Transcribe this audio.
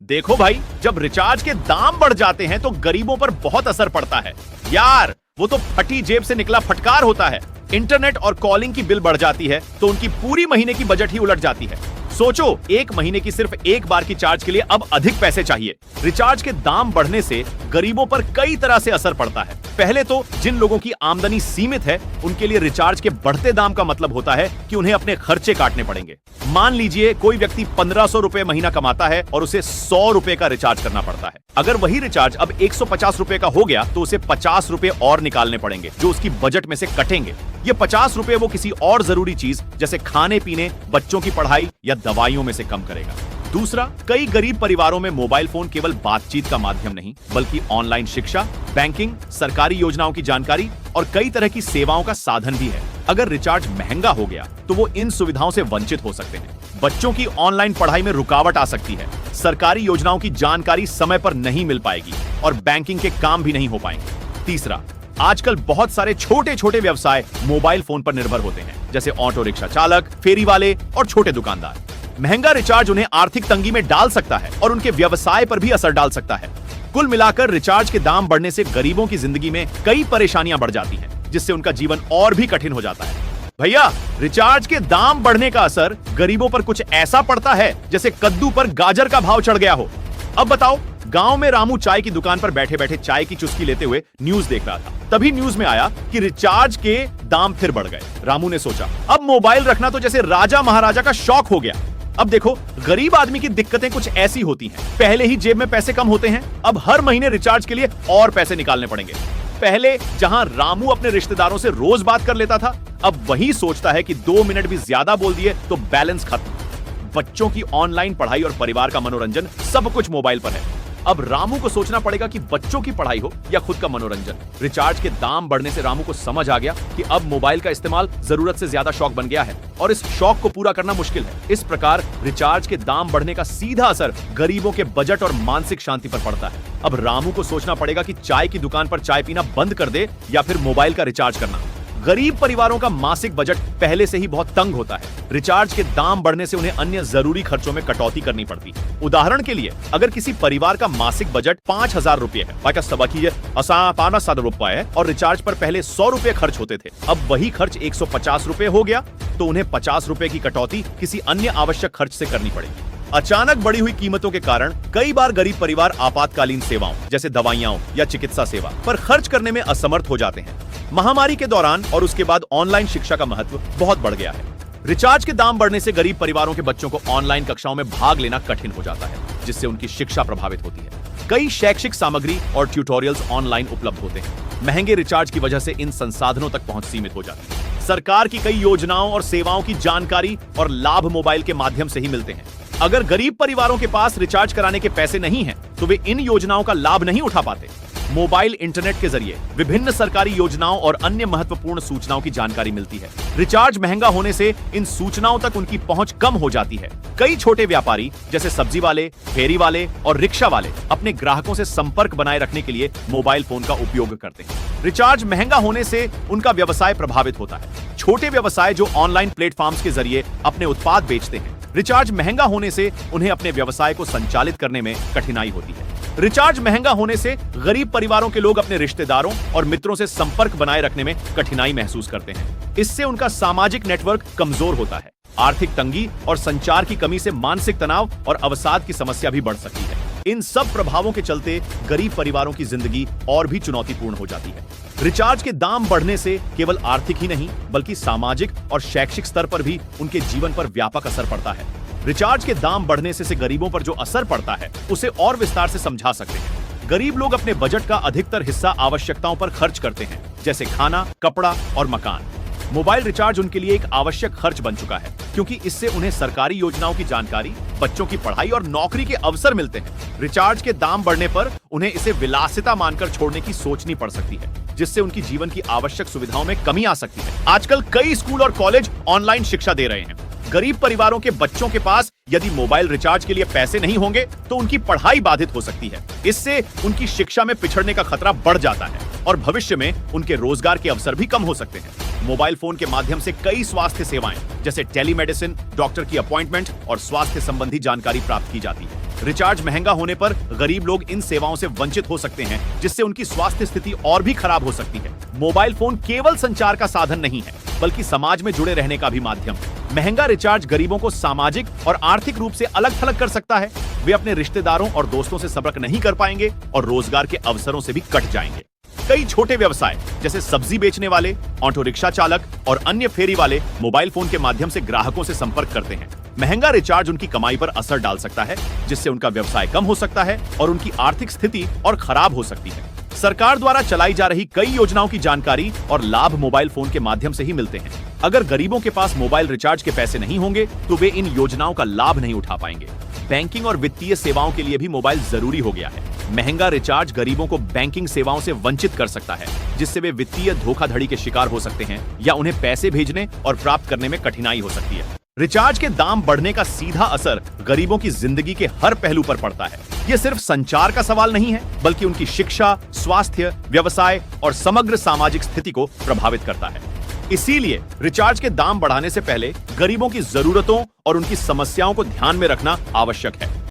देखो भाई, जब रिचार्ज के दाम बढ़ जाते हैं तो गरीबों पर बहुत असर पड़ता है यार। वो तो फटी जेब से निकला फटकार होता है। इंटरनेट और कॉलिंग की बिल बढ़ जाती है तो उनकी पूरी महीने की बजट ही उलट जाती है। सोचो, एक महीने की सिर्फ एक बार की चार्ज के लिए अब अधिक पैसे चाहिए। रिचार्ज के दाम बढ़ने से गरीबों पर कई तरह से असर पड़ता है। पहले तो जिन लोगों की आमदनी सीमित है उनके लिए रिचार्ज के बढ़ते दाम का मतलब होता है कि उन्हें अपने खर्चे काटने पड़ेंगे। मान लीजिए कोई व्यक्ति 1500 रुपए महीना कमाता है और उसे 100 रुपए का रिचार्ज करना पड़ता है। अगर वही रिचार्ज अब 150 रुपए का हो गया तो उसे 50 रुपए और निकालने पड़ेंगे जो उसकी बजट में से कटेंगे। ये 50 रुपए वो किसी और जरूरी चीज जैसे खाने पीने, बच्चों की पढ़ाई या दवाइयों में से कम करेगा। दूसरा, कई गरीब परिवारों में मोबाइल फोन केवल बातचीत का माध्यम नहीं बल्कि ऑनलाइन शिक्षा, बैंकिंग, सरकारी योजनाओं की जानकारी और कई तरह की सेवाओं का साधन भी है। अगर रिचार्ज महंगा हो गया तो वो इन सुविधाओं से वंचित हो सकते हैं। बच्चों की ऑनलाइन पढ़ाई में रुकावट आ सकती है, सरकारी योजनाओं की जानकारी समय पर नहीं मिल पाएगी और बैंकिंग के काम भी नहीं हो पाएंगे। तीसरा, आजकल बहुत सारे छोटे छोटे व्यवसाय मोबाइल फोन पर निर्भर होते हैं, जैसे ऑटो रिक्शा चालक, फेरी वाले और छोटे दुकानदार। महंगा रिचार्ज उन्हें आर्थिक तंगी में डाल सकता है और उनके व्यवसाय पर भी असर डाल सकता है। कुल मिलाकर रिचार्ज के दाम बढ़ने से गरीबों की जिंदगी में कई परेशानियां बढ़ जाती हैं, जिससे उनका जीवन और भी कठिन हो जाता है। भैया, रिचार्ज के दाम बढ़ने का असर गरीबों पर कुछ ऐसा पड़ता है जैसे कद्दू पर गाजर का भाव चढ़ गया हो। अब बताओ, गांव में रामू चाय की दुकान पर बैठे बैठे चाय की चुस्की लेते हुए न्यूज देख रहा था। तभी न्यूज में आया कि रिचार्ज के दाम फिर बढ़ गए। रामू ने सोचा, अब मोबाइल रखना तो जैसे राजा महाराजा का शौक हो गया। अब देखो, गरीब आदमी की दिक्कतें कुछ ऐसी होती हैं। पहले ही जेब में पैसे कम होते हैं, अब हर महीने रिचार्ज के लिए और पैसे निकालने पड़ेंगे। पहले जहां रामू अपने रिश्तेदारों से रोज बात कर लेता था, अब वही सोचता है कि 2 मिनट भी ज्यादा बोल दिए तो बैलेंस खत्म। बच्चों की ऑनलाइन पढ़ाई और परिवार का मनोरंजन सब कुछ मोबाइल पर है। अब रामू को सोचना पड़ेगा कि बच्चों की पढ़ाई हो या खुद का मनोरंजन। रिचार्ज के दाम बढ़ने से रामू को समझ आ गया कि अब मोबाइल का इस्तेमाल जरूरत से ज्यादा शौक बन गया है और इस शौक को पूरा करना मुश्किल है। इस प्रकार रिचार्ज के दाम बढ़ने का सीधा असर गरीबों के बजट और मानसिक शांति पर पड़ता है। अब रामू को सोचना पड़ेगा कि चाय की दुकान पर चाय पीना बंद कर दे या फिर मोबाइल का रिचार्ज करना। गरीब परिवारों का मासिक बजट पहले से ही बहुत तंग होता है। रिचार्ज के दाम बढ़ने से उन्हें अन्य जरूरी खर्चों में कटौती करनी पड़ती है। उदाहरण के लिए, अगर किसी परिवार का मासिक बजट 5000 रुपए है और रिचार्ज पर पहले 100 रुपए खर्च होते थे, अब वही खर्च 150 रुपए हो गया तो उन्हें 50 रुपए की कटौती किसी अन्य आवश्यक खर्च से करनी पड़ेगी। अचानक बढ़ी हुई कीमतों के कारण कई बार गरीब परिवार आपातकालीन सेवाओं जैसे दवाइयां या चिकित्सा सेवा पर खर्च करने में असमर्थ हो जाते हैं। महामारी के दौरान और उसके बाद ऑनलाइन शिक्षा का महत्व बहुत बढ़ गया है। रिचार्ज के दाम बढ़ने से गरीब परिवारों के बच्चों को ऑनलाइन कक्षाओं में भाग लेना कठिन हो जाता है, जिससे उनकी शिक्षा प्रभावित होती है। कई शैक्षिक सामग्री और ट्यूटोरियल्स ऑनलाइन उपलब्ध होते हैं। महंगे रिचार्ज की वजह से इन संसाधनों तक पहुंच सीमित हो जाती है। सरकार की कई योजनाओं और सेवाओं की जानकारी और लाभ मोबाइल के माध्यम से ही मिलते हैं। अगर गरीब परिवारों के पास रिचार्ज कराने के पैसे नहीं हैं, तो वे इन योजनाओं का लाभ नहीं उठा पाते। मोबाइल इंटरनेट के जरिए विभिन्न सरकारी योजनाओं और अन्य महत्वपूर्ण सूचनाओं की जानकारी मिलती है। रिचार्ज महंगा होने से इन सूचनाओं तक उनकी पहुंच कम हो जाती है। कई छोटे व्यापारी जैसे सब्जी वाले, फेरी वाले और रिक्शा वाले अपने ग्राहकों से संपर्क बनाए रखने के लिए मोबाइल फोन का उपयोग करते हैं। रिचार्ज महंगा होने से उनका व्यवसाय प्रभावित होता है। छोटे व्यवसाय जो ऑनलाइन प्लेटफॉर्म्स के जरिए अपने उत्पाद बेचते हैं, रिचार्ज महंगा होने से उन्हें अपने व्यवसाय को संचालित करने में कठिनाई होती है। रिचार्ज महंगा होने से गरीब परिवारों के लोग अपने रिश्तेदारों और मित्रों से संपर्क बनाए रखने में कठिनाई महसूस करते हैं। इससे उनका सामाजिक नेटवर्क कमजोर होता है। आर्थिक तंगी और संचार की कमी से मानसिक तनाव और अवसाद की समस्या भी बढ़ सकती है। इन सब प्रभावों के चलते गरीब परिवारों की जिंदगी और भी चुनौतीपूर्ण हो जाती है। रिचार्ज के दाम बढ़ने से केवल आर्थिक ही नहीं बल्कि सामाजिक और शैक्षिक स्तर पर भी उनके जीवन पर व्यापक असर पड़ता है। रिचार्ज के दाम बढ़ने से गरीबों पर जो असर पड़ता है उसे और विस्तार से समझा सकते हैं। गरीब लोग अपने बजट का अधिकतर हिस्सा आवश्यकताओं पर खर्च करते हैं, जैसे खाना, कपड़ा और मकान। मोबाइल रिचार्ज उनके लिए एक आवश्यक खर्च बन चुका है, क्योंकि इससे उन्हें सरकारी योजनाओं की जानकारी, बच्चों की पढ़ाई और नौकरी के अवसर मिलते हैं। रिचार्ज के दाम बढ़ने पर उन्हें इसे विलासिता मानकर छोड़ने की सोचनी पड़ सकती है, जिससे उनकी जीवन की आवश्यक सुविधाओं में कमी आ सकती है। आजकल कई स्कूल और कॉलेज ऑनलाइन शिक्षा दे रहे हैं। गरीब परिवारों के बच्चों के पास यदि मोबाइल रिचार्ज के लिए पैसे नहीं होंगे तो उनकी पढ़ाई बाधित हो सकती है। इससे उनकी शिक्षा में पिछड़ने का खतरा बढ़ जाता है और भविष्य में उनके रोजगार के अवसर भी कम हो सकते हैं। मोबाइल फोन के माध्यम से कई स्वास्थ्य सेवाएं जैसे टेलीमेडिसिन, डॉक्टर की अपॉइंटमेंट और स्वास्थ्य संबंधी जानकारी प्राप्त की जाती है। रिचार्ज महंगा होने पर गरीब लोग इन सेवाओं से वंचित हो सकते हैं, जिससे उनकी स्वास्थ्य स्थिति और भी खराब हो सकती है। मोबाइल फोन केवल संचार का साधन नहीं है, बल्कि समाज में जुड़े रहने का भी माध्यम है। महंगा रिचार्ज गरीबों को सामाजिक और आर्थिक रूप से अलग थलग कर सकता है। वे अपने रिश्तेदारों और दोस्तों से संपर्क नहीं कर पाएंगे और रोजगार के अवसरों से भी कट जाएंगे। कई छोटे व्यवसाय जैसे सब्जी बेचने वाले, ऑटो रिक्शा चालक और अन्य फेरी वाले मोबाइल फोन के माध्यम से ग्राहकों से संपर्क करते हैं। महंगा रिचार्ज उनकी कमाई पर असर डाल सकता है, जिससे उनका व्यवसाय कम हो सकता है और उनकी आर्थिक स्थिति और खराब हो सकती है। सरकार द्वारा चलाई जा रही कई योजनाओं की जानकारी और लाभ मोबाइल फोन के माध्यम से ही मिलते हैं। अगर गरीबों के पास मोबाइल रिचार्ज के पैसे नहीं होंगे तो वे इन योजनाओं का लाभ नहीं उठा पाएंगे। बैंकिंग और वित्तीय सेवाओं के लिए भी मोबाइल जरूरी हो गया है। महंगा रिचार्ज गरीबों को बैंकिंग सेवाओं से वंचित कर सकता है, जिससे वे वित्तीय धोखाधड़ी के शिकार हो सकते हैं या उन्हें पैसे भेजने और प्राप्त करने में कठिनाई हो सकती है। रिचार्ज के दाम बढ़ने का सीधा असर गरीबों की जिंदगी के हर पहलू पर पड़ता है। यह सिर्फ संचार का सवाल नहीं है, बल्कि उनकी शिक्षा, स्वास्थ्य, व्यवसाय और समग्र सामाजिक स्थिति को प्रभावित करता है। इसीलिए रिचार्ज के दाम बढ़ाने से पहले गरीबों की जरूरतों और उनकी समस्याओं को ध्यान में रखना आवश्यक है।